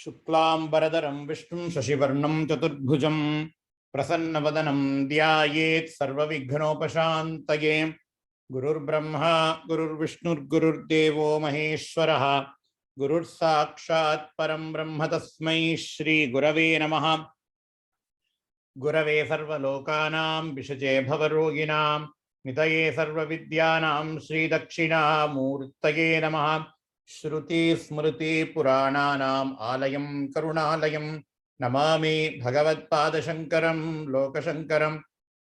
शुक्लांबरधरं विष्णुं शशिवर्णं चतुर्भुजं प्रसन्नवदनं ध्यायेत् सर्वविघ्नोपशान्तये। गुरुर्ब्रह्मा गुरुर्विष्णुर्गुरुर्देवो महेश्वरः गुरुर्साक्षात् परं ब्रह्म तस्मै श्रीगुरवे नमः। गुरवे सर्वलोकानां विषजे भवरोगिणां नितये सर्वविद्यानां श्रीदक्षिणामूर्तये नमः। श्रुति स्मृति पुराणानाम् आलयं करुणालयं नमामि भगवत्पादशङ्करं लोकशङ्करम्।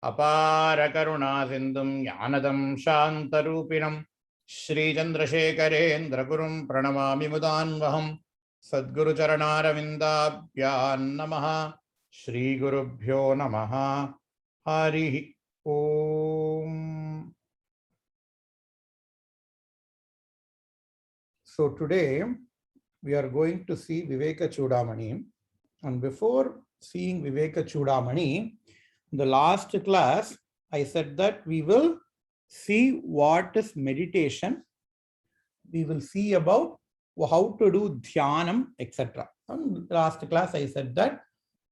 अपार करुणा सिन्धुं ज्ञानदं शान्तरूपिणं श्रीचन्द्रशेखरेन्द्रगुरुं प्रणमामि मुदान्वहं। सद्गुरुचरणारविन्दाभ्यां नमः। श्री गुरुभ्यो नमः। हरि ओम। So today we are going to see Viveka Chudamani, and before seeing Viveka Chudamani, in the last class I said that we will see what is meditation, we will see about how to do dhyanam, etc. And last class I said that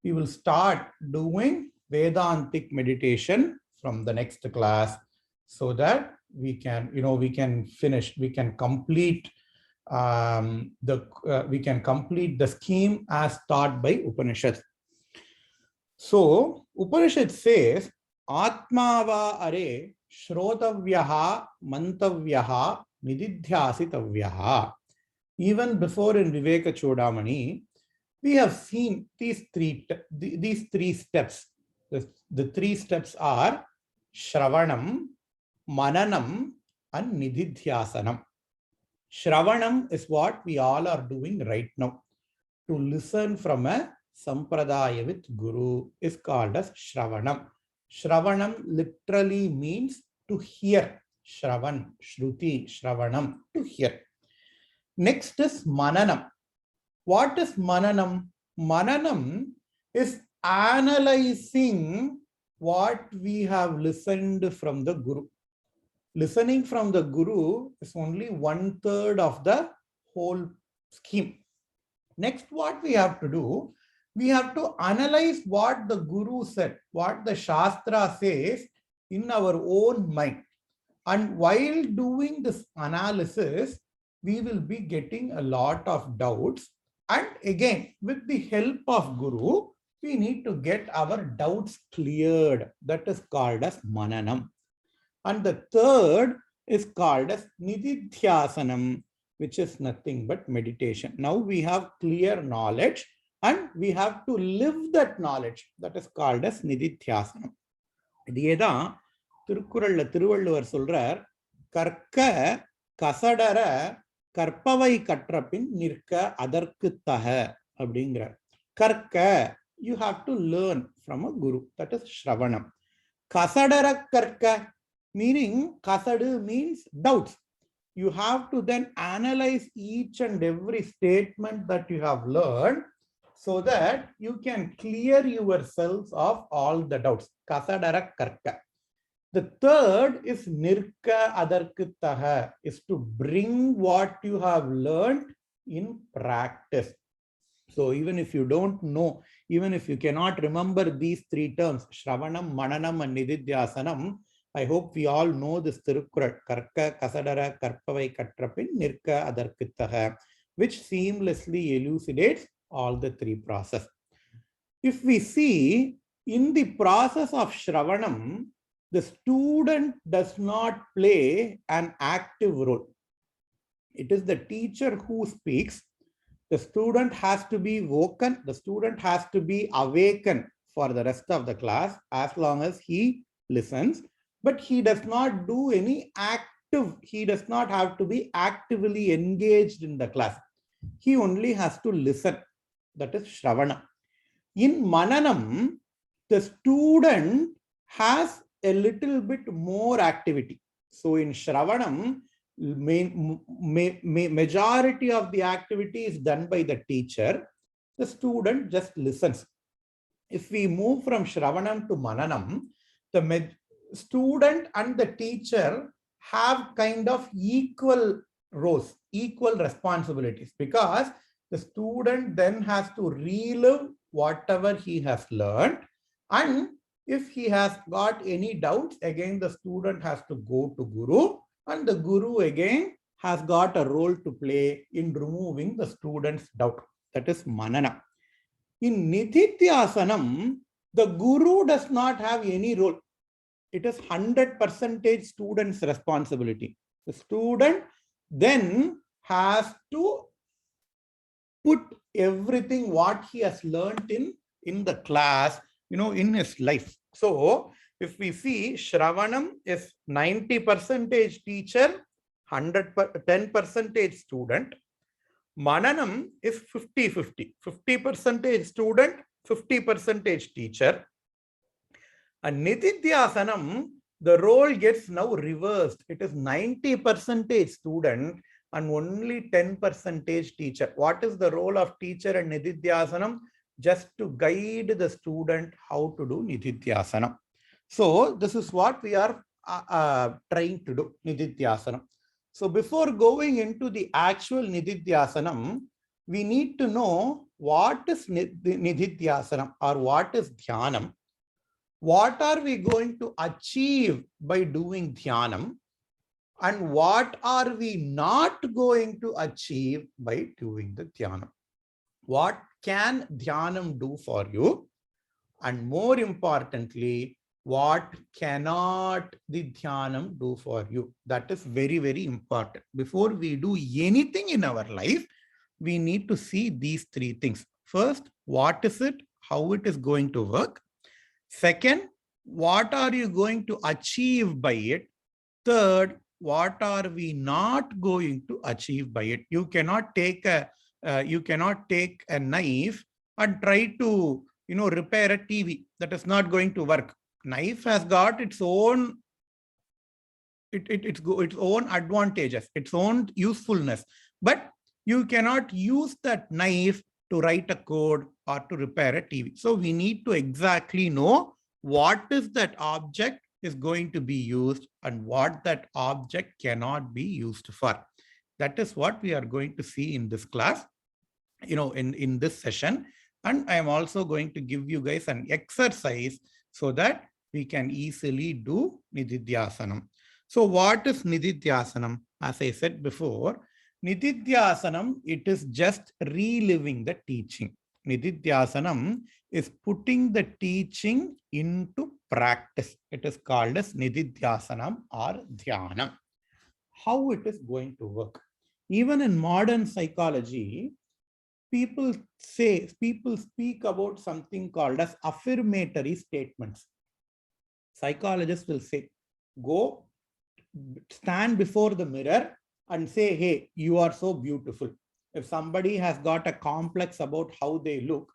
we will start doing Vedantic meditation from the next class, so that we can, we can finish, we can complete the scheme as taught by Upanishad. So Upanishad says, Atmava are Shrotavyaha Mantavyaha Nididhyasitavyaha. Even before in Viveka Chudamani, we have seen these three steps. The three steps are Shravanam, Mananam, and Nididhyasanam. Shravanam is what we all are doing right now. To listen from a sampradaya with Guru is called as Shravanam. Shravanam literally means to hear. Shravan, Shruti, Shravanam, to hear. Next is Mananam. What is Mananam? Mananam is analyzing what we have listened from the Guru. Listening from the Guru is only 1/3 of the whole scheme. Next, what we have to do, we have to analyze what the Guru said, what the Shastra says in our own mind. And while doing this analysis, we will be getting a lot of doubts. And again, with the help of Guru, we need to get our doubts cleared. That is called as Mananam. And the third is called as Nididhyasanam, which is nothing but meditation. Now we have clear knowledge and we have to live that knowledge. That is called as Nididhyasanam. Idiyeda Tirukuralla Thiruvalluvar solrar, Karka Kasadara Karpavai Katrapin Nirka Adarkuttaha abdingra. Karka, you have to learn from a Guru. That is Shravanam. Kasadara Karka, meaning Kasadu means doubts. You have to then analyze each and every statement that you have learned so that you can clear yourselves of all the doubts. Kasadara Karka. The third is Nirka Adarkuttaha, is to bring what you have learned in practice. So even if you don't know, even if you cannot remember these three terms, Shravanam, Mananam, and Nididhyasanam, I hope we all know this Tirukkural, Karka, Kasadara, Karpavai, Katrapin, Nirka, Adarkuttaha, which seamlessly elucidates all the three processes. If we see in the process of Shravanam, the student does not play an active role. It is the teacher who speaks. The student has to be woken. The student has to be awakened for the rest of the class as long as he listens. But he does not do any active, he does not have to be actively engaged in the class. He only has to listen. That is Shravana. In Mananam, the student has a little bit more activity. So in Shravanam, majority of the activity is done by the teacher. The student just listens. If we move from Shravanam to Mananam, the student and the teacher have kind of equal roles, equal responsibilities, because The student then has to relive whatever he has learned, and if he has got any doubts, again the student has to go to Guru, and the Guru again has got a role to play in removing the student's doubt. That is manana. In Nididhyasanam, the Guru does not have any role. It is 100% student's responsibility. The student then has to put everything what he has learned in the class, in his life. So if we see, Shravanam is 90% teacher, 10% student. Mananam is 50-50, 50% student, 50% teacher. And Nididhyasanam, the role gets now reversed. It is 90% student and only 10% teacher. What is the role of teacher and Nididhyasanam? Just to guide the student how to do Nididhyasanam. So this is what we are trying to do, Nididhyasanam. So before going into the actual Nididhyasanam, we need to know what is Nididhyasanam or what is Dhyanam. What are we going to achieve by doing Dhyanam? And what are we not going to achieve by doing the Dhyanam? What can Dhyanam do for you? And more importantly, what cannot the Dhyanam do for you? That is very, very important. Before we do anything in our life, we need to see these three things. First, what is it? How it is going to work? Second, what are you going to achieve by it? Third, what are we not going to achieve by it? You cannot take a knife and try to repair a TV. That is not going to work. Knife has got its own its own advantages, its own usefulness, but you cannot use that knife to write a code or to repair a TV. So we need to exactly know what is that object is going to be used and what that object cannot be used for. That is what we are going to see in this class, in this session. And I am also going to give you guys an exercise so that we can easily do Nididhyasanam. So what is Nididhyasanam? As I said before, Nididhyasanam, it is just reliving the teaching. Nididhyasanam is putting the teaching into practice. It is called as Nididhyasanam or Dhyanam. How it is going to work? Even in modern psychology, people speak about something called as affirmatory statements. Psychologists will say, go stand before the mirror and say, hey, you are so beautiful. If somebody has got a complex about how they look,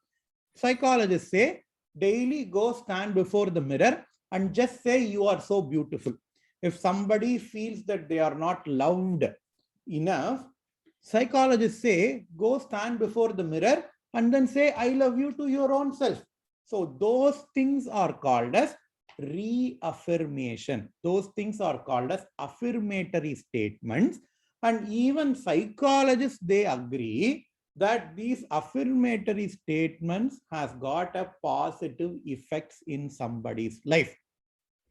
psychologists say, daily go stand before the mirror and just say you are so beautiful. If somebody feels that they are not loved enough, psychologists say, go stand before the mirror and then say, I love you to your own self. So those things are called as reaffirmation. Those things are called as affirmatory statements. And even psychologists, they agree that these affirmatory statements has got a positive effects in somebody's life.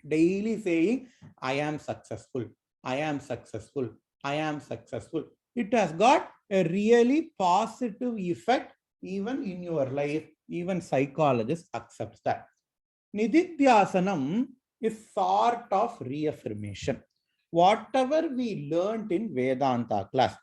Daily saying, I am successful, I am successful, I am successful. It has got a really positive effect even in your life. Even psychologists accept that. Nididhyasanam is sort of reaffirmation. Whatever we learned in Vedanta class,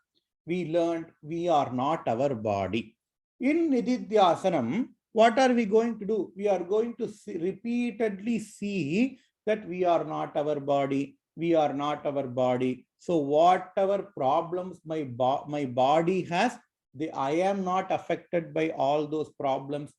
we learned we are not our body. In Nididhyasanam, what are we going to do? We are going to repeatedly see that we are not our body. We are not our body. So whatever problems my body has, I am not affected by all those problems.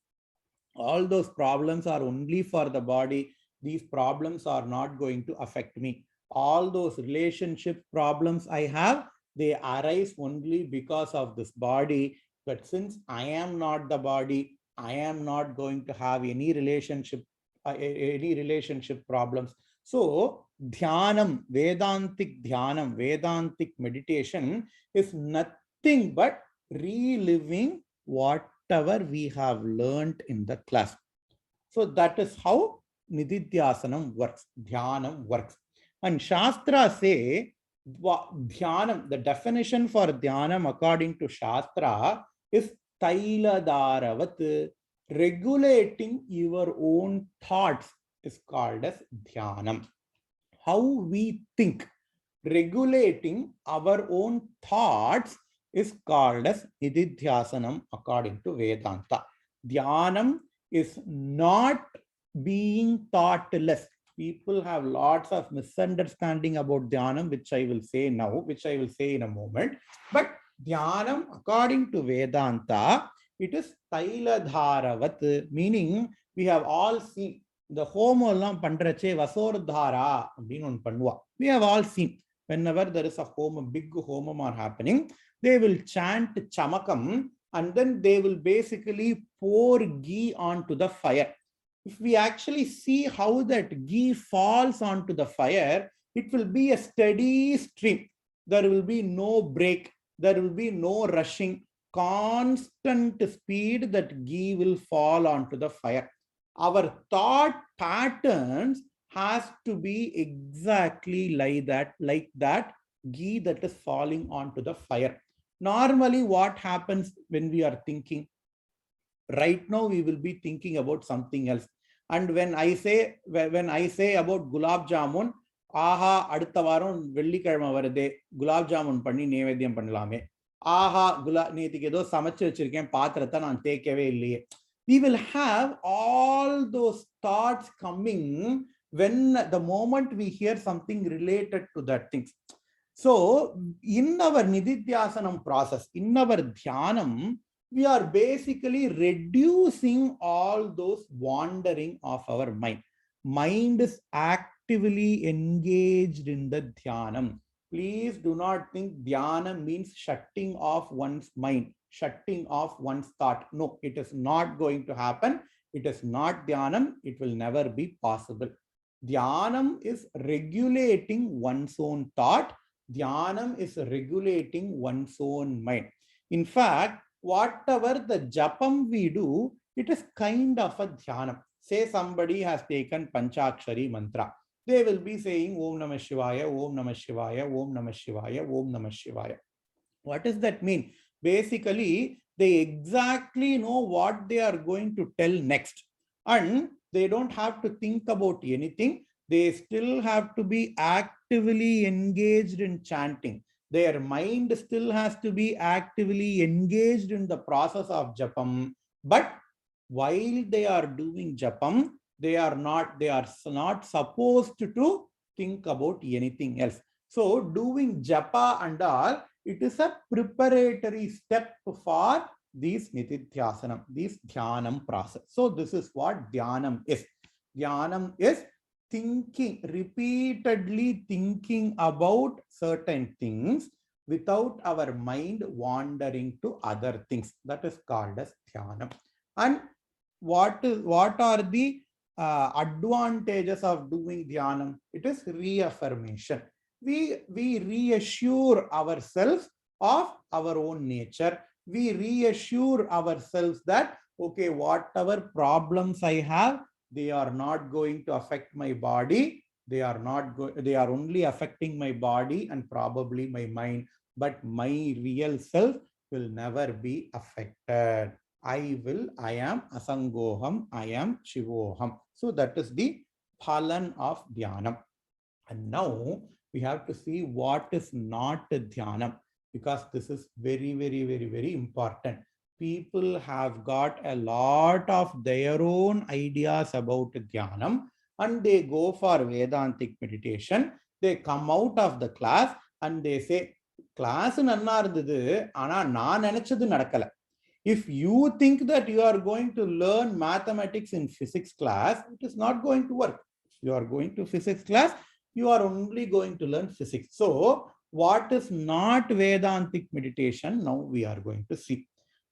All those problems are only for the body. These problems are not going to affect me. All those relationship problems I have, they arise only because of this body. But since I am not the body, I am not going to have any relationship problems. So Dhyanam, Vedantic meditation is nothing but reliving whatever we have learned in the class. So that is how Nididhyasanam works, Dhyanam works. And Shastra say, Dhyanam, the definition for Dhyanam according to Shastra is Tailadharavat, regulating your own thoughts is called as Dhyanam. How we think, regulating our own thoughts is called as Nididhyasanam according to Vedanta. Dhyanam is not being thoughtless. People have lots of misunderstanding about Dhyanam, which I will say now, which I will say in a moment. But Dhyanam, according to Vedanta, it is Tailadharavat, meaning we have all seen the home pandrache vasordhara. We have all seen whenever there is a home, big homam are happening, they will chant chamakam and then they will basically pour ghee onto the fire. If we actually see how that ghee falls onto the fire, it will be a steady stream. There will be no break. There will be no rushing. Constant speed that ghee will fall onto the fire. Our thought patterns has to be exactly like that ghee that is falling onto the fire. Normally, what happens when we are thinking? Right now, we will be thinking about something else. And when I say about gulab jamun, aha, அடுத்த வாரம் வெள்ளிக்கிழமை வருதே, குலாப் ஜாமுன் பண்ணி நைவேத்தியம் பண்ணலாமே. ஆஹா, நேத்திக்கு ஏதோ சமைச்சு வச்சிருக்கேன், பாத்திரத்தை நான் தேய்க்கவே இல்லையே. We will have all those thoughts coming when the moment we hear something related to that things. So in our Nididhyasanam process, in our Dhyanam, we are basically reducing all those wandering of our mind. Mind is actively engaged in the Dhyanam. Please do not think Dhyanam means shutting off one's mind, shutting off one's thought. No, it is not going to happen. It is not Dhyanam. It will never be possible. Dhyanam is regulating one's own thought. Dhyanam is regulating one's own mind. In fact, whatever the japam we do, it is kind of a Dhyanam. Say somebody has taken Panchakshari mantra. They will be saying Om Namah Shivaya, Om Namah Shivaya, Om Namah Shivaya, Om Namah Shivaya. What does that mean? Basically, they exactly know what they are going to tell next. And they don't have to think about anything. They still have to be actively engaged in chanting. Their mind still has to be actively engaged in the process of japam. But while they are doing japam, they are not supposed to think about anything else. So doing japa and all, it is a preparatory step for these Nididhyasanam, this Dhyanam process. So this is what Dhyanam is. Dhyanam is thinking, repeatedly thinking about certain things without our mind wandering to other things. That is called as Dhyanam. And what are the advantages of doing Dhyanam? It is reaffirmation. We reassure ourselves of our own nature. We reassure ourselves that, okay, whatever problems I have, they are not going to affect my body. They are only affecting my body and probably my mind, but my real self will never be affected. I am Asangoham, I am Shivoham. So that is the phalan of Dhyanam. And now we have to see what is not Dhyanam, because this is very, very, very, very important. People have got a lot of their own ideas about Dhyanam and they go for Vedantic meditation. They come out of the class and they say, class nanna irundhudu, ana naan nenachadhu nadakala. If you think that you are going to learn mathematics in physics class, it is not going to work. You are going to physics class, you are only going to learn physics. So what is not Vedantic meditation? Now we are going to see.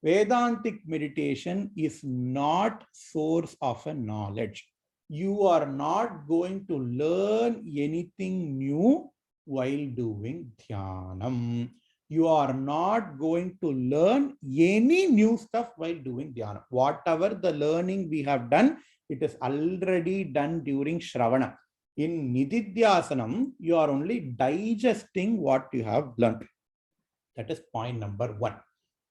Vedantic meditation is not source of a knowledge. You are not going to learn anything new while doing Dhyanam. You are not going to learn any new stuff while doing dhyana. Whatever the learning we have done, it is already done during Shravana. In Nididhyasanam, you are only digesting what you have learned. That is point number one.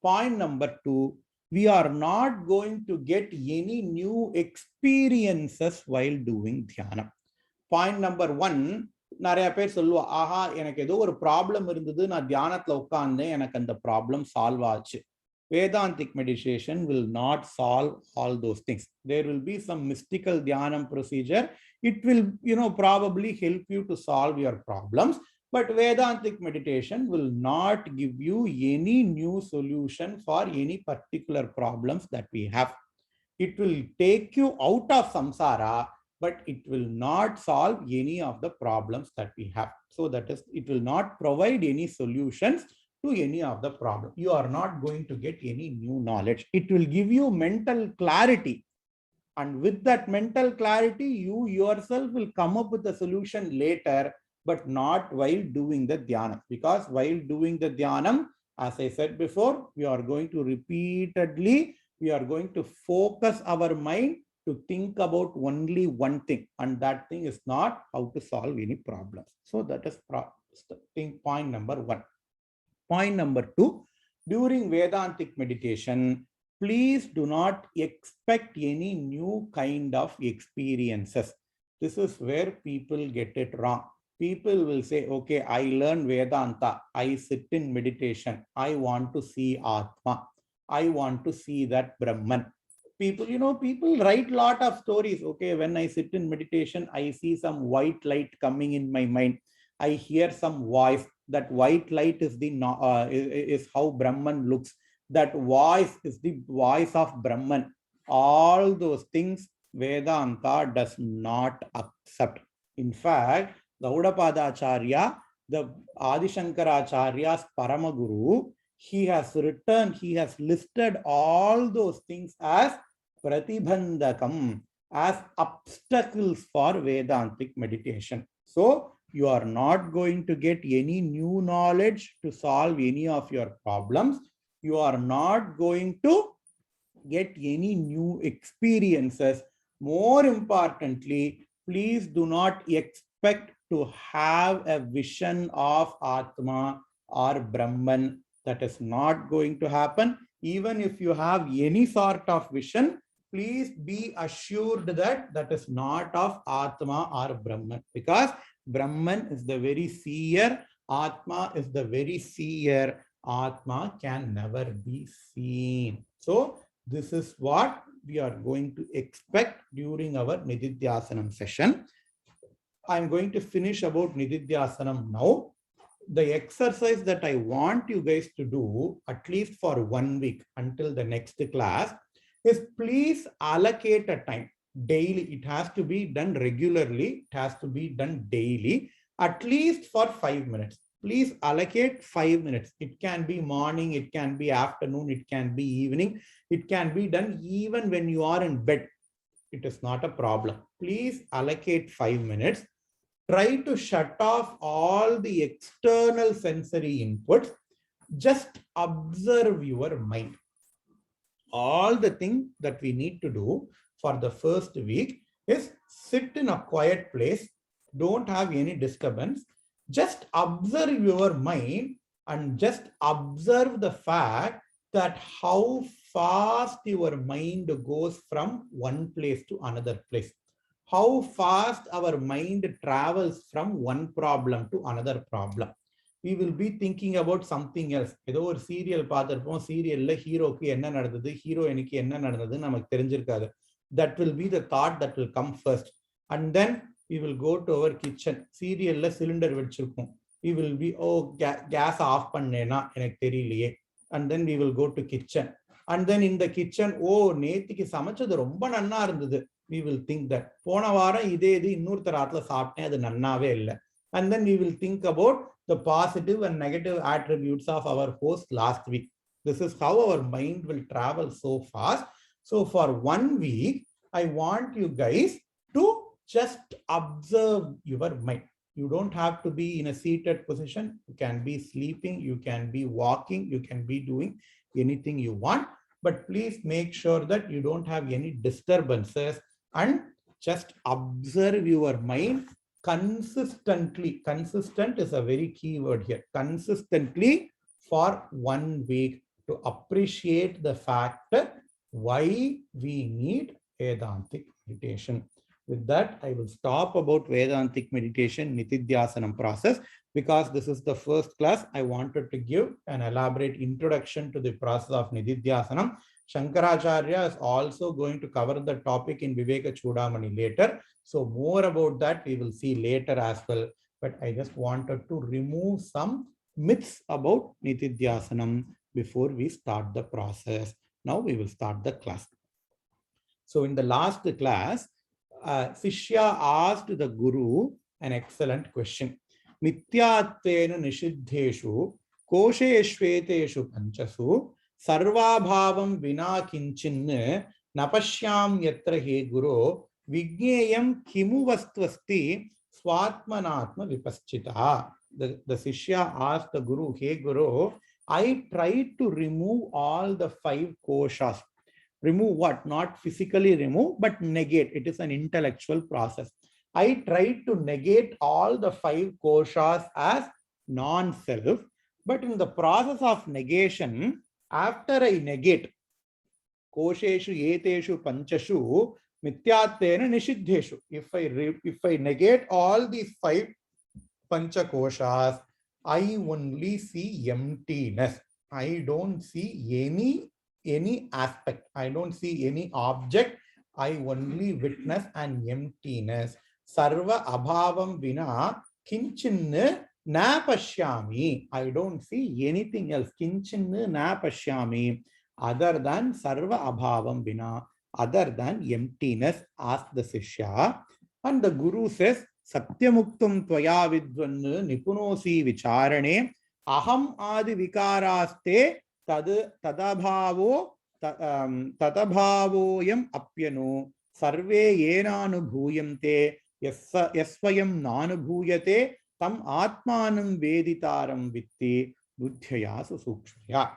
Point number two, we are not going to get any new experiences while doing dhyana. Point number one, நிறைய பேர் சொல்லுவா, ஆஹா எனக்கு ஏதோ ஒரு problem இருந்தது, நான் தியானத்துல உட்கார்ந்தேன், எனக்கு அந்த ப்ராப்ளம் சால்வ் ஆச்சு. Vedantic meditation will not solve all those things. There will be some mystical dhyanam procedure. It will, probably help you to solve your problems. But Vedantic meditation will not give you any new solution for any particular problems that we have. It will take you out of samsara, but it will not solve any of the problems that we have. So that is, it will not provide any solutions to any of the problem. You are not going to get any new knowledge. It will give you mental clarity. And with that mental clarity, you yourself will come up with a solution later, but not while doing the dhyanam. Because while doing the dhyanam, as I said before, we are going to repeatedly, we are going to focus our mind to think about only one thing. And that thing is not how to solve any problems. So that is point number one. Point number two, during Vedantic meditation, please do not expect any new kind of experiences. This is where people get it wrong. People will say, okay, I learn Vedanta, I sit in meditation, I want to see Atma, I want to see that Brahman. People write a lot of stories. Okay, when I sit in meditation, I see some white light coming in my mind, I hear some voice. That white light is is how Brahman looks. That voice is the voice of Brahman. All those things Vedanta does not accept. In fact, Gaudapadacharya, the Adi Shankaracharya's Paramaguru, he has listed all those things as pratibandhakam, as obstacles for Vedantic meditation. So you are not going to get any new knowledge to solve any of your problems. You are not going to get any new experiences. More importantly, please do not expect to have a vision of Atma or Brahman. That is not going to happen. Even if you have any sort of vision, please be assured that that is not of Atma or Brahman, because Brahman is the very seer, Atma is the very seer. Atma can never be seen. So this is what we are going to expect during our Nididhyasanam session. I'm going to finish about Nididhyasanam now. The exercise that I want you guys to do, at least for 1 week until the next class, is please allocate a time daily. It has to be done regularly. It has to be done daily, at least for 5 minutes. Please allocate 5 minutes. It can be morning, it can be afternoon, it can be evening. It can be done even when you are in bed. It is not a problem. Please allocate 5 minutes. Try to shut off all the external sensory inputs. Just observe your mind. All the thing that we need to do for the first week is sit in a quiet place. Don't have any disturbance. Just observe your mind and just observe the fact that how fast your mind goes from one place to another place. How fast our mind travels from one problem to another problem. We will be thinking about something else. ஏதோ ஒரு serial பார்த்திருப்போம், சீரியல்ல ஹீரோக்கு என்ன நடந்தது, ஹீரோயினுக்கு என்ன நடந்தது நமக்கு தெரிஞ்சிருக்காது. That will be the thought that will come first. And then we will go to our kitchen. சீரியல்ல சிலிண்டர் வெடிச்சிருக்கும். We will be, oh, gas off பண்ணேனா எனக்கு தெரியலையே. And then we will go to kitchen. And then in the kitchen, oh, நேத்திக்கு சமைச்சது ரொம்ப நன்னா இருந்தது. We will think that போன வாரம் இதே இன்னொருத்தர் ஆத்துல சாப்பிட்டேன், அது நன்னாவே இல்லை. And then we will think about the positive and negative attributes of our host last week. This is how our mind will travel so fast. So for 1 week, I want you guys to just observe your mind. You don't have to be in a seated position. You can be sleeping, you can be walking, you can be doing anything you want. But please make sure that you don't have any disturbances and just observe your mind consistently. Consistent is a very key word here. Consistently for 1 week to appreciate the fact why we need Vedantic meditation. With that, I will stop about Vedantic meditation, Nitidhyasanam process, because this is the first class. I wanted to give an elaborate introduction to the process of Nitidhyasanam. Shankaracharya is also going to cover the topic in Viveka Chudamani later. So more about that we will see later as well. But I just wanted to remove some myths about Nitidhyasanam before we start the process. Now we will start the class. So in the last class, Sishya asked the Guru an excellent question. Nityattena nishiddheshu kosheshveteshu panchasu sarvabhavam vina kinchin napashyam yatra he guru vigneyam kimu vastvasti swatmanatma vipaschita. The Sishya asked the Guru, hey Guru, I tried to remove all the 5 koshas. Remove what? Not physically remove, but negate. It is an intellectual process. I tried to negate all the 5 koshas as non-self, but in the process of negation, after I negate, kosheshu eteshu panchashu mityattena nishiddheshu. If I negate all these 5 pancha koshas, I only see emptiness. I don't see any aspect. I don't see any object. I only witness an emptiness. Sarva abhavam vina kinchin na pashyami. I don't see anything else. Kinchin na pashyami. Other than sarva abhavam vina. Other than emptiness. Ask the Sishya. And the Guru says, Satyamuktam tvaya vidvan nipunosi vicharane aham adi vikaraste tadabhavo tadabhavoyam apyano sarve yenanubhuyante yasvayam nanubhuyate tam atmanam veditaram vitti buddhaya susukshmaya.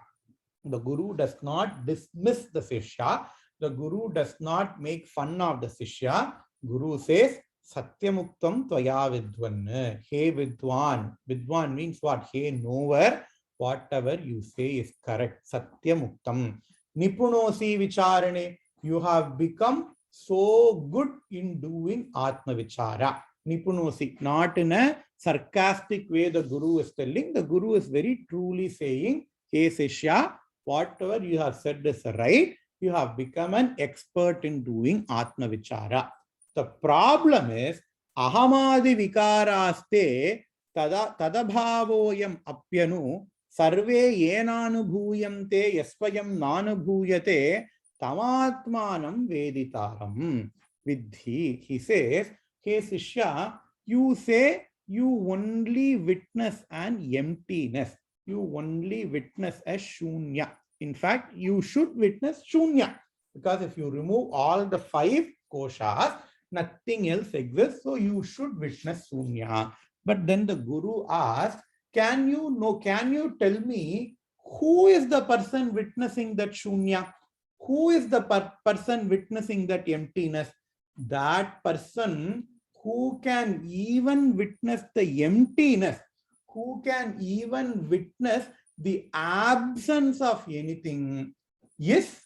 The Guru does not dismiss the Sishya. The Guru does not make fun of the Sishya. Guru says, Satyamuktam tvaya vidvan. Hey Vidwan. Vidwan means what? Hey knower. Whatever you say is correct. Satyamuktam. Nipunosi vicharane. You have become so good in doing Atma Vichara. Nipunosi. Not in a sarcastic way the Guru is telling. The Guru is very truly saying, hey Sishya, whatever you have said is right. You have become an expert in doing Atma Vichara. The problem is, ahamadi vikaraste tadabhavoyam apyanu sarve yenanubhuyante yasvayam nanubhuyate tamatmanam veditaram vidhi. He says, hey Sishya, you say you only witness an emptiness. You only witness a shunya. In fact, you should witness shunya. Because if you remove all the 5 koshas, nothing else exists. So you should witness shunya. But then the Guru asked, can you tell me who is the person witnessing that shunya? Who is the person witnessing that emptiness? That person who can even witness the emptiness, who can even witness the absence of anything, is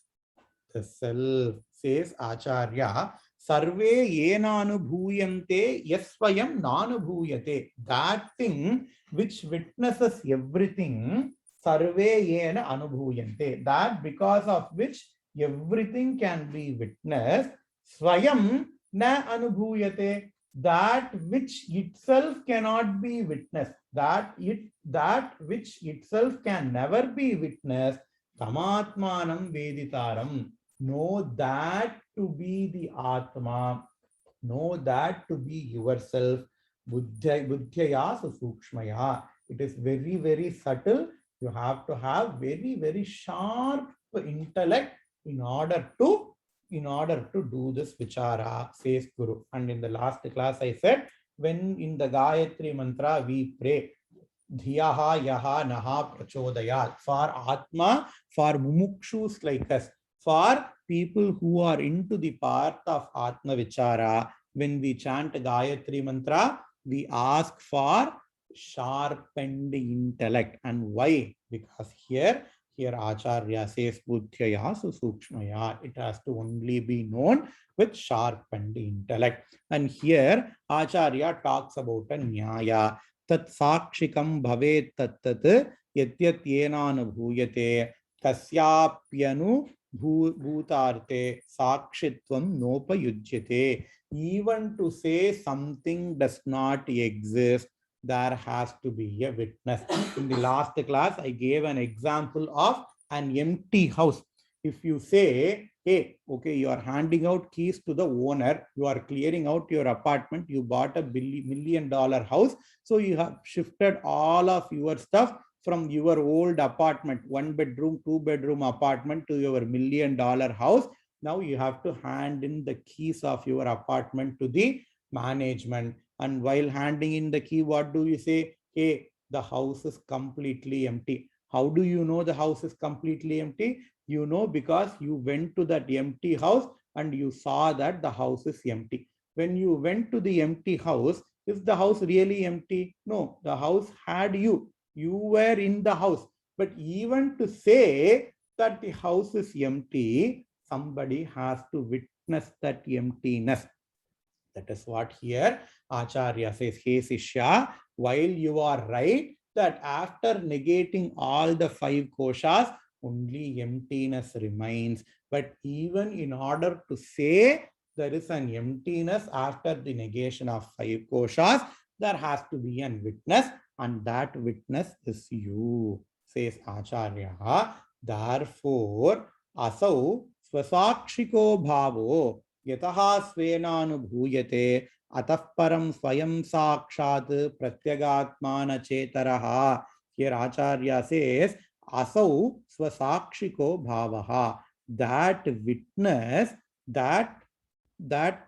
the self, says Acharya. Sarve yenanubhuyante yasvayam nanubhuyate. That thing which witnesses everything, sarve yena anubhuyante. That because of which everything can be witnessed, swayam na anubhuyate. That which itself cannot be witnessed, that which itself can never be witnessed, tamatmanam veditaram. Know that to be the Atma. Know that to be yourself. Buddhaya susukshmaya. It is very, very subtle. You have to have very, very sharp intellect in order to do this vichara, says Guru. And in the last class I said, When in the Gayatri mantra we pray, Dhiyaha yaha naha prachodayat, for Atma, for mumukshus like us, for people who are into the path of Atma Vichara, when we chant Gayatri mantra, we ask for sharpened intellect. And why? Because here Acharya says Buddhyaya Susukshmaya. It has to only be known with sharpened intellect. And here Acharya talks about a Nyaya. Tat sakshikam bhavet tat yatyat yenaनुभूयते kasyapyanu bhutarte sakshitvam nopayujyate. Even to say something does not exist, there has to be a witness. In the last class, I gave an example of an empty house. If you say, hey, okay, you are handing out keys to the owner, you are clearing out your apartment, you bought a $1 million house, so you have shifted all of your stuff from your old apartment, 1-bedroom, 2-bedroom apartment, to your $1 million house. Now you have to hand in the keys of your apartment to the management. And while handing in the key, what do you say? Hey, the house is completely empty. How do you know the house is completely empty? You know because you went to that empty house and you saw that the house is empty. When you went to the empty house, is the house really empty? No, the house had you. You were in the house. But even to say that the house is empty, somebody has to witness that emptiness. That is what here Acharya says, hey Sishya, while you are right that after negating all the 5 koshas, only emptiness remains. But even in order to say there is an emptiness after the negation of 5 koshas, there has to be a witness, and that witness is you, says Acharya. Therefore, asau swasakshiko bhavo yataha svenaनुभूयते atah param swayam sakshat pratyagatmana chetaraha. Here Acharya says, asau swasakshiko bhavaha. That witness, that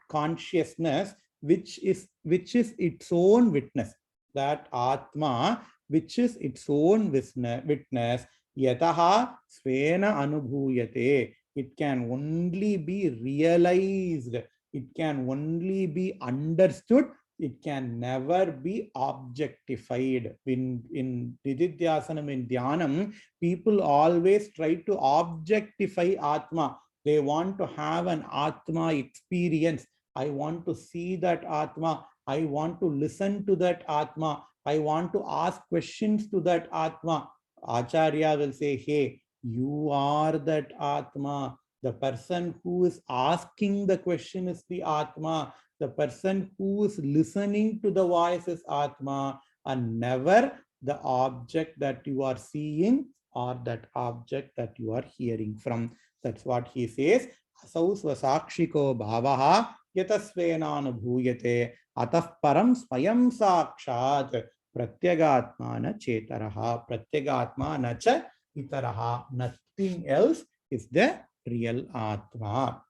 consciousness which is its own witness, that Atma which is its own witness, yataha svena anubhuyate. It can only be realized, it can only be understood, it can never be objectified. In Nididhyasanam, in Dhyanam, people always try to objectify Atma. They want to have an Atma experience. I want to see that Atma. I want to listen to that Atma. I want to ask questions to that Atma. Acharya will say, hey, you are that Atma. The person who is asking the question is the Atma. The person who is listening to the voice is Atma, and never the object that you are seeing or that object that you are hearing from. That's what he says. Asau swasakshiko bhavaha yatasvenanubhuyate atah param swayam sakshat pratyagatmana chetaraha. Pratyagatmana cha itaraha. Nothing else is the real Atma.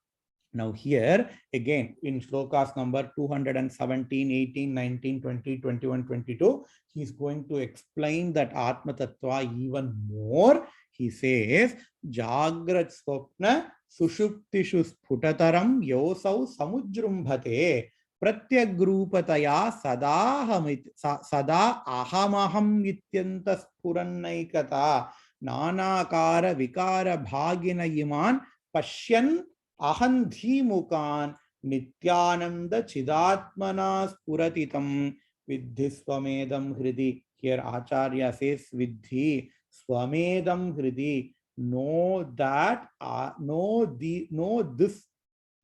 Now here again in shlokas number 217, 18, 19, 20, 21, 22, he is going to explain that Atma Tattva even more. He says, Jagrat Swapna Sushuptishu Sputataram Yosau Samujrumbhate Pratyagrupataya Sada Ahamaham Ityanta Spurannaikata Nanakara Vikara Bhagina Iman Pashyan Ahandhi Mukan Nityananda Chidatmana Spuratitam Vidhi Swamedam Hridi. Here Acharya says Vidhi Swamedam Hridi. Know that, know this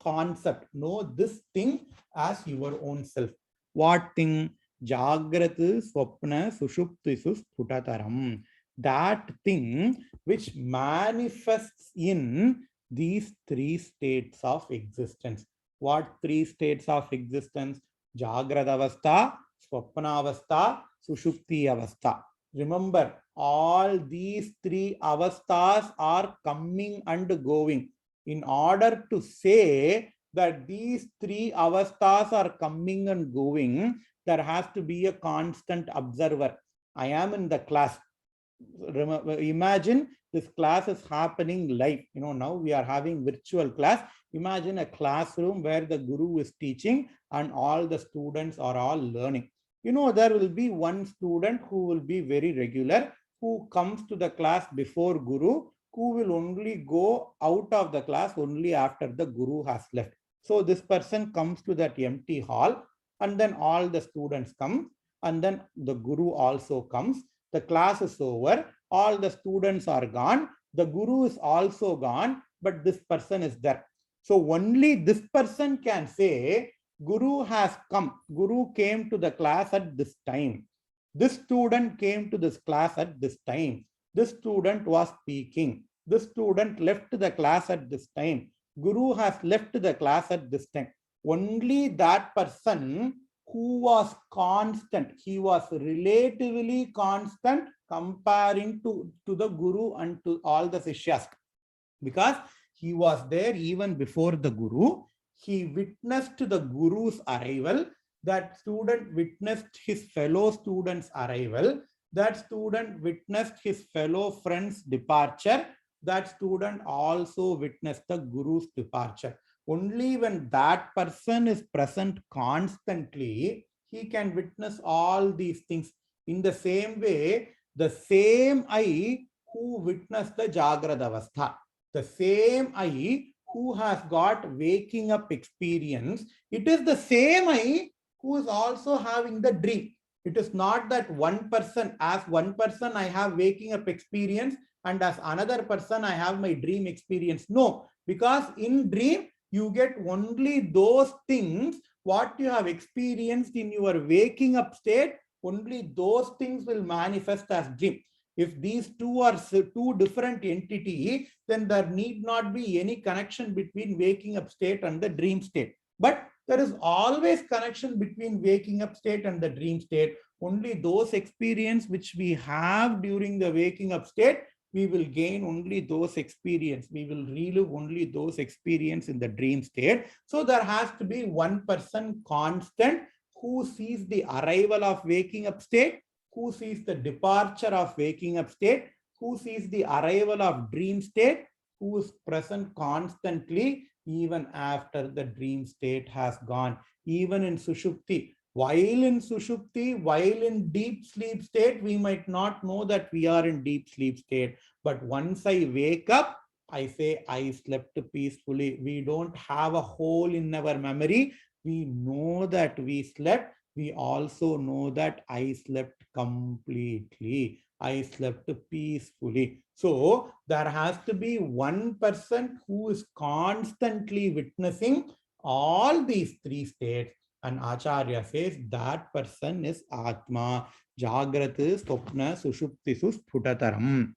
concept, know this thing as your own self. What thing? Jagrat Swapna Sushuptisu Sputataram. That thing which manifests in these 3 states of existence. What 3 states of existence? Jagrad avastha, Swapna avastha, Sushupti avastha. Remember, all these 3 avasthas are coming and going. In order to say that these 3 avasthas are coming and going, there has to be a constant observer. I am in the class. Imagine this class is happening live. Now we are having virtual class. Imagine a classroom where the guru is teaching and all the students are all learning. There will be one student who will be very regular, who comes to the class before guru, who will only go out of the class only after the guru has left. So this person comes to that empty hall, and then all the students come, and then the guru also comes. The class is over, all the students are gone, the guru is also gone, but this person is there. So only this person can say, guru has come. Guru came to the class at this time. This student came to this class at this time. This student was speaking. This student left the class at this time. Guru has left the class at this time. Only that person who was constant, he was relatively constant comparing to the guru and to all the sishyas, because he was there even before the guru. He witnessed the guru's arrival. That student witnessed his fellow students' arrival. That student witnessed his fellow friends' departure. That student also witnessed the guru's departure. Only when that person is present constantly, he can witness all these things. In the same way, the same eye who witnessed the Jagrada Avastha, the same eye who has got waking up experience, it is the same eye who is also having the dream. It is not that one person, as one person I have waking up experience, and as another person I have my dream experience. No, because in dream, you get only those things what you have experienced in your waking up state. Only those things will manifest as dream. If these two are two different entities, then there need not be any connection between waking up state and the dream state. But there is always connection between waking up state and the dream state. Only those experience which we have during the waking up state, we will gain only those experience. We will relive only those experience in the dream state. So there has to be one person constant who sees the arrival of waking up state, who sees the departure of waking up state, who sees the arrival of dream state, who is present constantly even after the dream state has gone. Even in Sushupti, while in deep sleep state, we might not know that we are in deep sleep state. But once I wake up, I say I slept peacefully. We don't have a hole in our memory. We know that we slept. We also know that I slept completely. I slept peacefully. So there has to be one person who is constantly witnessing all these three states. And Acharya says that person is Atma. Jagrata, Swapna, Sushuptisu, Sputataram.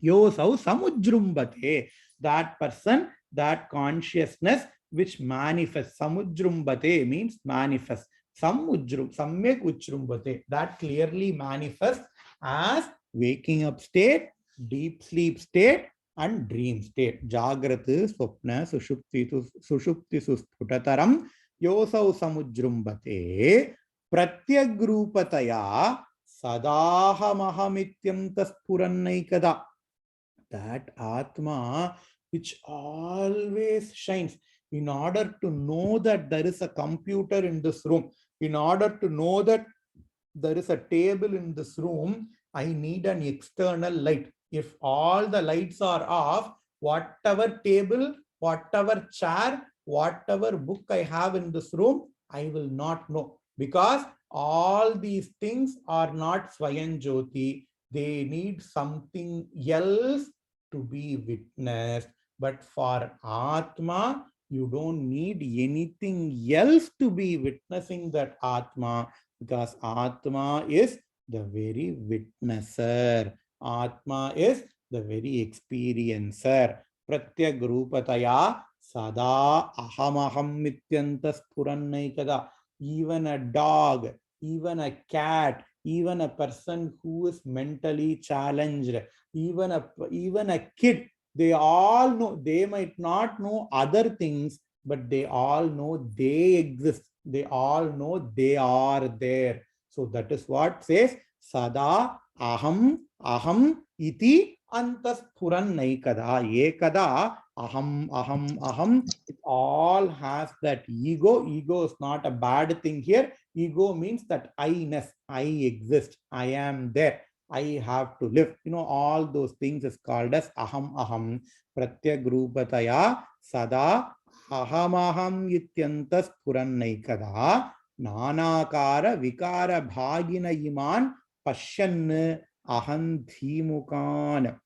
Yosau samujrumbate. That person, that consciousness which manifests. Samujrumbate means manifest. Samyak uchrumbate. That clearly manifests as waking up state, deep sleep state, and dream state. Jagrata, Swapna, Sushuptisu, Sputataram. Yosau samujrumbate. Pratyagrupataya sadahamahamityantas purannaikada. That Atma which always shines. In order to know that there is a computer in this room, in order to know that there is a table in this room, I need an external light. If all the lights are off, whatever table, whatever chair, whatever book I have in this room, I will not know, because all these things are not Swayam Jyoti. They need something else to be witnessed. But for Atma, you don't need anything else to be witnessing that Atma, because Atma is the very witnesser. Atma is the very experiencer. Pratyagrupataya sada ahamaham mityantas purannaikada. Even a dog, even a cat, even a person who is mentally challenged, even a kid, they all know. They might not know other things, but they all know they exist. They all know they are there. So that is what says sada aham aham iti antasphuran naikada ekada aham aham aham. It all has that ego. Ego is not a bad thing here. Ego means that I-ness. I exist. I am there. I have to live. You know, all those things is called as aham aham. Pratyagrupataya sada aham aham ityantas purannaikada nanakara vikara bhagina iman pashyan ahandhimukan.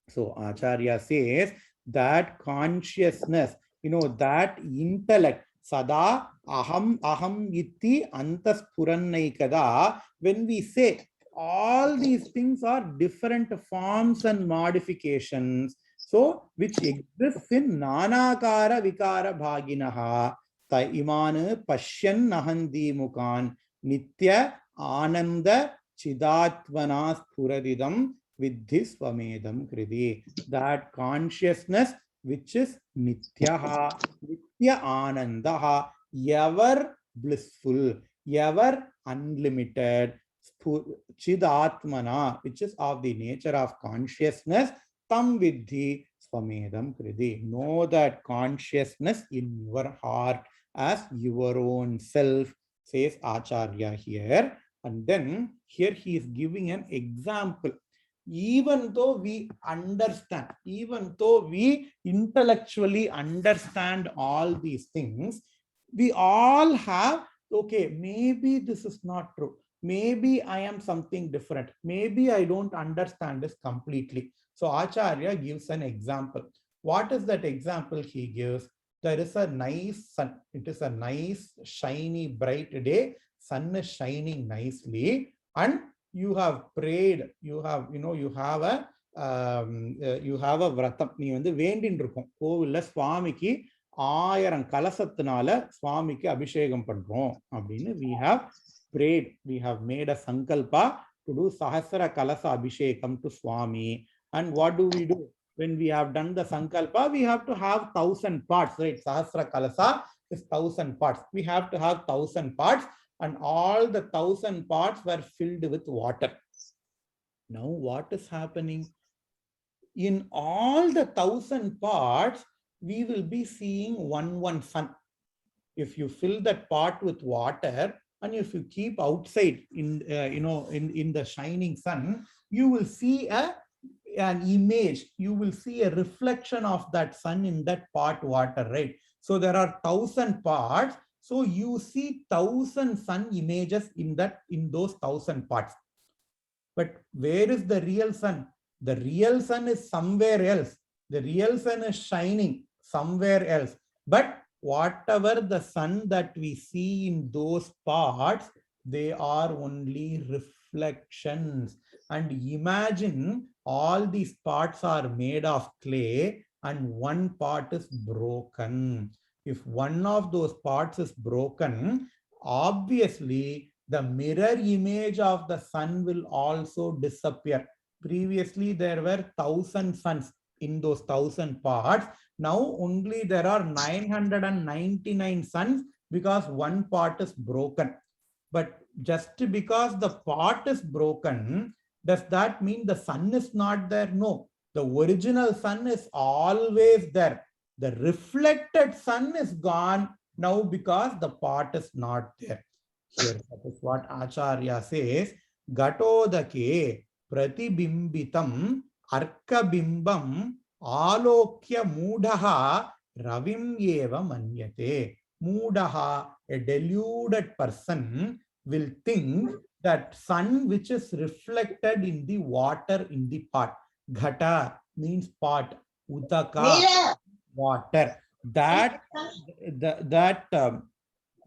So Acharya says that consciousness, you know, that intellect, sada aham aham iti antas purannaikada, when we say all these things are different forms and modifications, so which exists in nanakara vikara bhaginaha ta iman pashyan nahandi mukan nitya ananda chidatvanas puradidam vidhi swamedam kriti. That consciousness which is nityaha, nitya anandaha, ever blissful, ever unlimited, chidatmana, which is of the nature of consciousness, tam vidhi swamedam kriti. Know that consciousness in your heart as your own self, says Acharya here. And then here he is giving an example. Even though we understand, even though we intellectually understand all these things, we all have, okay, maybe this is not true. Maybe I am something different. Maybe I don't understand this completely. So Acharya gives an example. What is that example he gives? There is a nice sun. It is a nice, shiny, bright day. Sun is shining nicely. And you have prayed, you have, you have a விரதம். நீ வந்து வேண்டின்னு இருக்கும் கோவில்ல சுவாமிக்கு 1000 கலசத்தினால சுவாமிக்கு அபிஷேகம் பண்றோம் அப்படின்னு we have prayed, we have made a sankalpa to do sahasra kalasa abhishekam to Swami. And what do? When we have done the sankalpa, we have to have 1000 parts, right? Sahasra kalasa is 1000 parts. We have to have 1000 parts, and all the 1000 parts were filled with water. Now what is happening? In all the 1000 parts, we will be seeing one sun. If you fill that part with water and if you keep outside in in the shining sun, you will see an image, you will see a reflection of that sun in that part water, right? So there are 1000 parts. So you see 1000 sun images in those 1000 parts. But where is the real sun? The real sun is somewhere else. The real sun is shining somewhere else. But whatever the sun that we see in those parts, they are only reflections. And imagine all these parts are made of clay and one part is broken. If one of those parts is broken, obviously the mirror image of the sun will also disappear. Previously there were 1000 suns in those 1000 parts. Now only there are 999 suns because one part is broken. But just because the part is broken, does that mean the sun is not there? No, the original sun is always there. The reflected sun is gone now because the part is not there. Here, that is what Acharya says. Gatodake pratibimbitam arkabimbam alokya mudaha ravim eva manyate. Mudaha, a deluded person, will think that sun which is reflected in the water in the pot. Ghata means pot. Utaka, water. That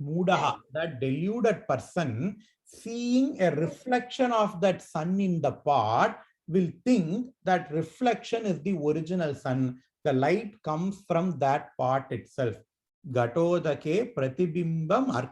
mudaha, that deluded person, seeing a reflection of that sun in the pot, will think that reflection is the original sun. The light comes from that pot itself. Gatodake pratibhimbam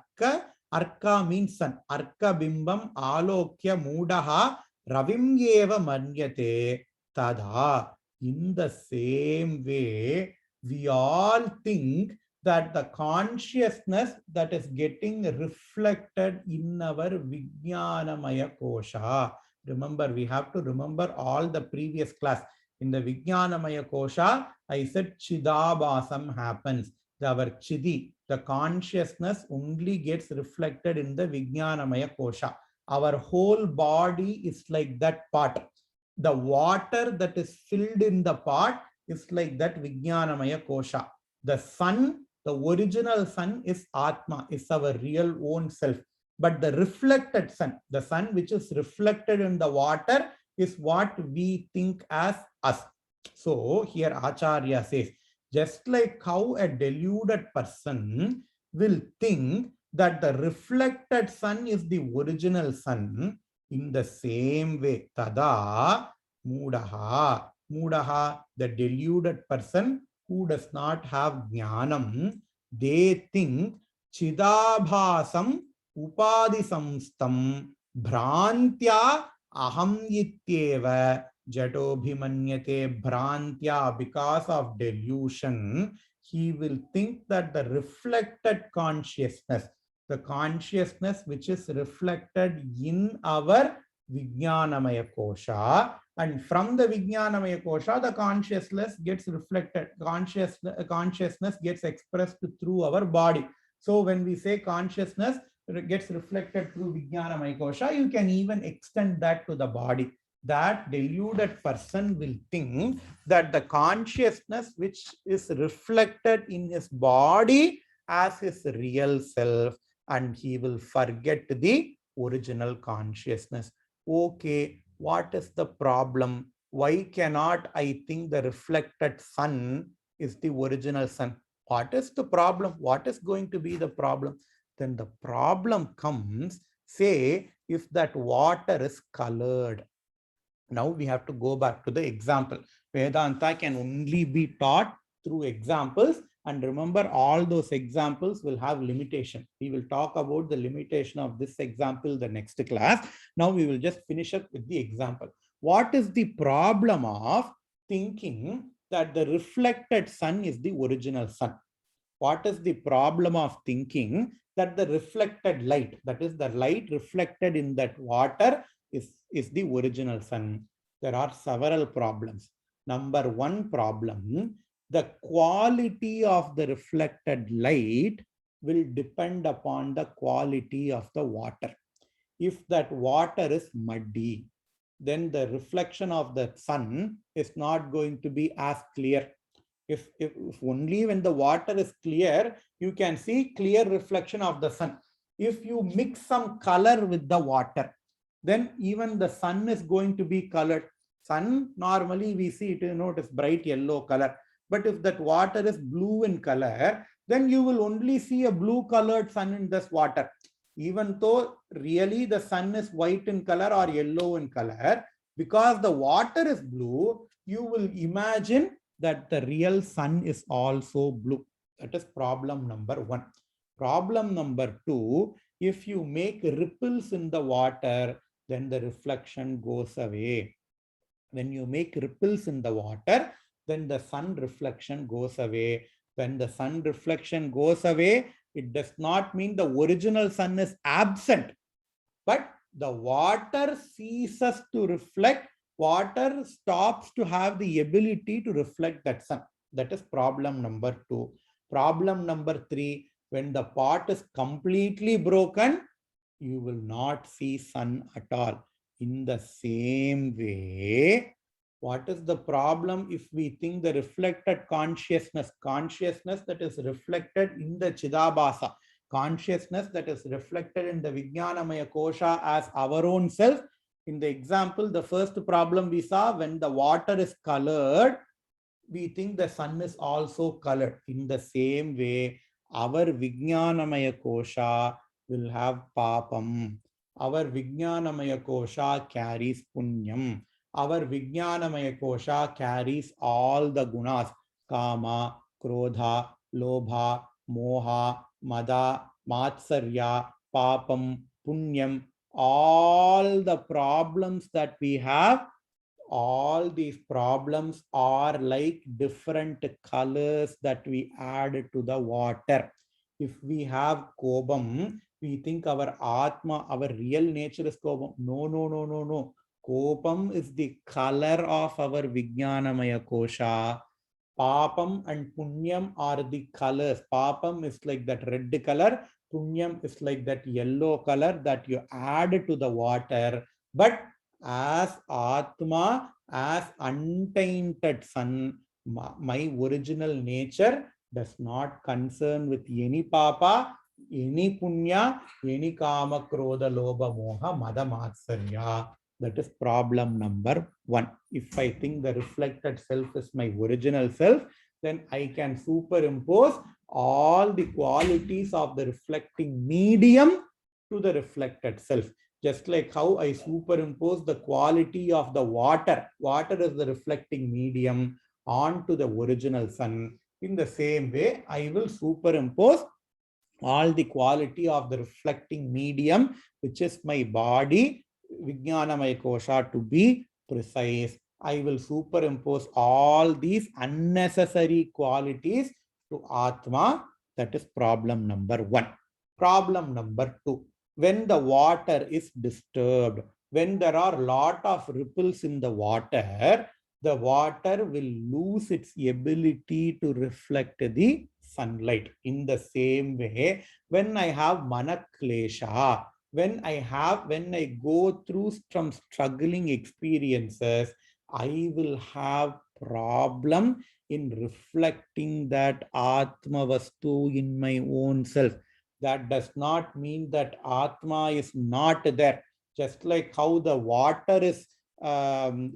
arka means sun. Arka bimbam alokya mudaha ravim eva manyate tada. In the same way, we all think that the consciousness that is getting reflected in our Vijnanamaya Kosha. Remember, we have to remember all the previous class. In the Vijnanamaya Kosha, I said Chidabhasam happens. Our Chidi, the consciousness only gets reflected in the Vijnanamaya Kosha. Our whole body is like that pot. The water that is filled in the pot is like that Vijnanamaya Kosha. The sun, the original sun is Atma, is our real own self. But the reflected sun, the sun which is reflected in the water, is what we think as us. So here Acharya says, just like how a deluded person will think that the reflected sun is the original sun, in the same way, tada mudaha. Mudaha, the deluded person who does not have jnanam, they think chidabhasam upadi samstam bhrantya aham ityeva jatobhimanyate bhrantya. Because of delusion, he will think that the reflected consciousness, the consciousness which is reflected in our Vijnanamaya Kosha, and from the Vijnanamaya Kosha, the consciousness gets reflected, consciousness gets expressed through our body. So when we say consciousness gets reflected through Vijnanamaya Kosha, you can even extend that to the body. That deluded person will think that the consciousness which is reflected in his body as his real self, and he will forget the original consciousness. Okay, what is the problem? Why cannot I think the reflected sun is the original sun? What is the problem? What is going to be the problem? Then the problem comes, say, if that water is colored. Now we have to go back to the example. Vedanta can only be taught through examples. And remember, all those examples will have limitation. We will talk about the limitation of this example the next class. Now we will just finish up with the example. What is the problem of thinking that the reflected sun is the original sun? What is the problem of thinking that the reflected light, that is the light reflected in that water, is the original sun? There are several problems. Number one problem, the quality of the reflected light will depend upon the quality of the water. If that water is muddy, then the reflection of the sun is not going to be as clear. If only when the water is clear, you can see clear reflection of the sun. If you mix some color with the water, then even the sun is going to be colored. Sun, normally we see it, it is bright yellow color. But if that water is blue in color, then you will only see a blue colored sun in this water. Even though really the sun is white in color or yellow in color, because the water is blue, you will imagine that the real sun is also blue. That is problem number one. Problem number two, if you make ripples in the water, then the reflection goes away. When you make ripples in the water, then the sun reflection goes away. When the sun reflection goes away, it does not mean the original sun is absent, but the water ceases to reflect. Water stops to have the ability to reflect that sun. That is problem number two. Problem number three, when the pot is completely broken, you will not see sun at all. In the same way, what is the problem if we think the reflected consciousness that is reflected in the Chidabhasa, consciousness that is reflected in the Vijnanamaya Kosha as our own self? In the example, the first problem we saw, when the water is colored, we think the sun is also colored. In the same way, our Vijnanamaya Kosha will have papam. Our Vijnanamaya Kosha carries punyam. Our Vijnanamaya Kosha carries all the gunas: kama, krodha, lobha, moha, mada, matsarya, papam, punyam. All the problems that we have, all these problems are like different colors that we add to the water. If we have Kobam, we think our Atma, our real nature is Kobam. No, no, no, no, no. Kopam is the color of our Vijnanamaya Kosha. Papam and Punyam are the colors. Papam is like that red color. Punyam is like that yellow color that you add to the water. But as Atma, as untainted sun, my original nature does not concern with any papa, any punya, any kama, krodha, lobha, moha, mada, matsarya. That is problem number one. If I think the reflected self is my original self, then I can superimpose all the qualities of the reflecting medium to the reflected self. Just like how I superimpose the quality of the water. Water is the reflecting medium onto the original sun. In the same way, I will superimpose all the quality of the reflecting medium, which is my body, Vijnanamaya Kosha, to be precise. I will superimpose all these unnecessary qualities to Atma. That is problem number one. Problem number two. When the water is disturbed, when there are a lot of ripples in the water will lose its ability to reflect the sunlight. In the same way, when I have manaklesha, when I go through some struggling experiences, I will have problem in reflecting that Atma Vastu in my own self. That does not mean that Atma is not there. Just like how the water is,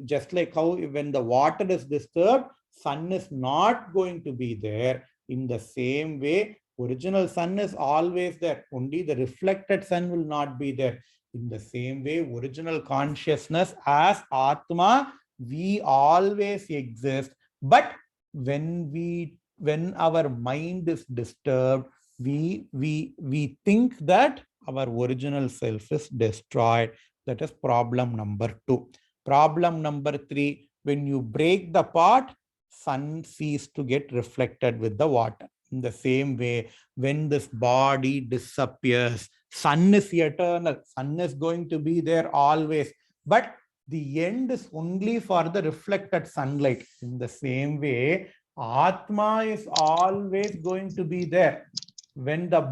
just like how when the water is disturbed, sun is not going to be there. In the same way, original sun is always there. Only the reflected sun will not be there. In the same way, original consciousness as Atma, we always exist. But when our mind is disturbed, we think that our original self is destroyed. That is problem number two. Problem number three, when you break the pot, sun ceases to get reflected with the water. In the same way, when this body disappears, sun is eternal. Sun is going to be there always. But the end is only for the reflected sunlight. In the same way, Atma is always going to be there. When the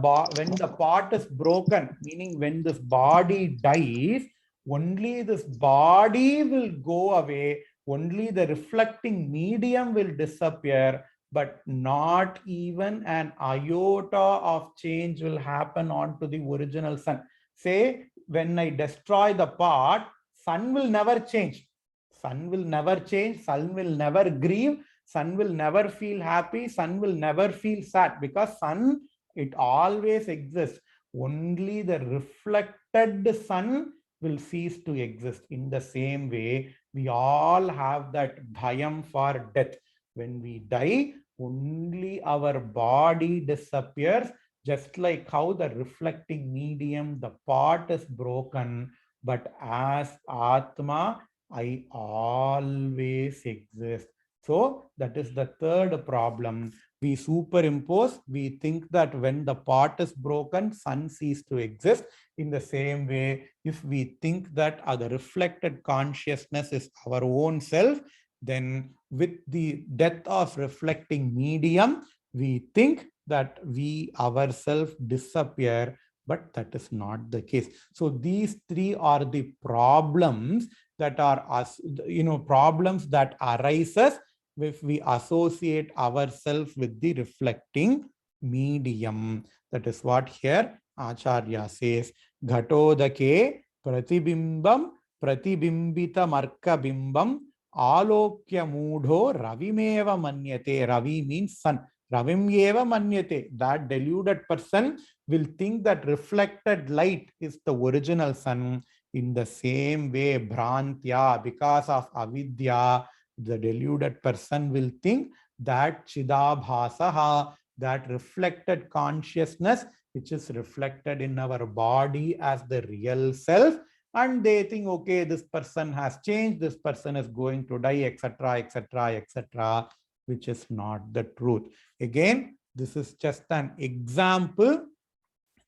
pot is broken, meaning when this body dies, only this body will go away, only the reflecting medium will disappear, but not even an iota of change will happen onto the original sun. Say, when I destroy the pot, sun will never change. Sun will never change, sun will never grieve, sun will never feel happy, sun will never feel sad, because sun, it always exists. Only the reflected sun will cease to exist. In the same way, we all have that bhayam for death. When we die, only our body disappears, just like how the reflecting medium, the pot is broken, but as Atma, I always exist. So that is the third problem. We superimpose, we think that when the pot is broken, sun ceases to exist. In the same way, if we think that the reflected consciousness is our own self, then with the death of reflecting medium, we think that we ourselves disappear, but that is not the case. So these three are the problems that are, problems that arises if we associate ourselves with the reflecting medium. That is what here Acharya says. Ghatodake pratibhimbam pratibimbita marka bimbam alokya mudho ravimeva manyate. Ravi means sun. Ravim eva manyate. That deluded person will think that reflected light is the original sun. In the same way, Bhrantya, because of avidya, the deluded person will think that Chidabhasaha, that reflected consciousness, which is reflected in our body as the real self, and they think, okay, this person has changed, this person is going to die, etc., etc., etc., which is not the truth. Again, this is just an example.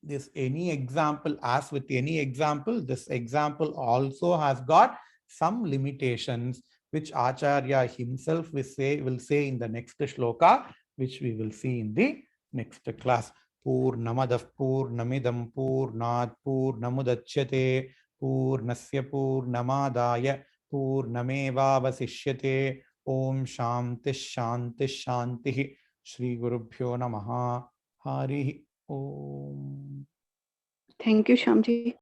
This any example, as with any example, this example also has got some limitations, which Acharya himself will say in the next shloka, which we will see in the next class. Purnamadav Purnamidam Purnat Purnamudachyate Purnasya Purnamadaya Purnamevavasishyate. Om Shanti Shanti Shanti. Shri Gurubhyo Namaha. Hari Om. Thank you, Shyamji.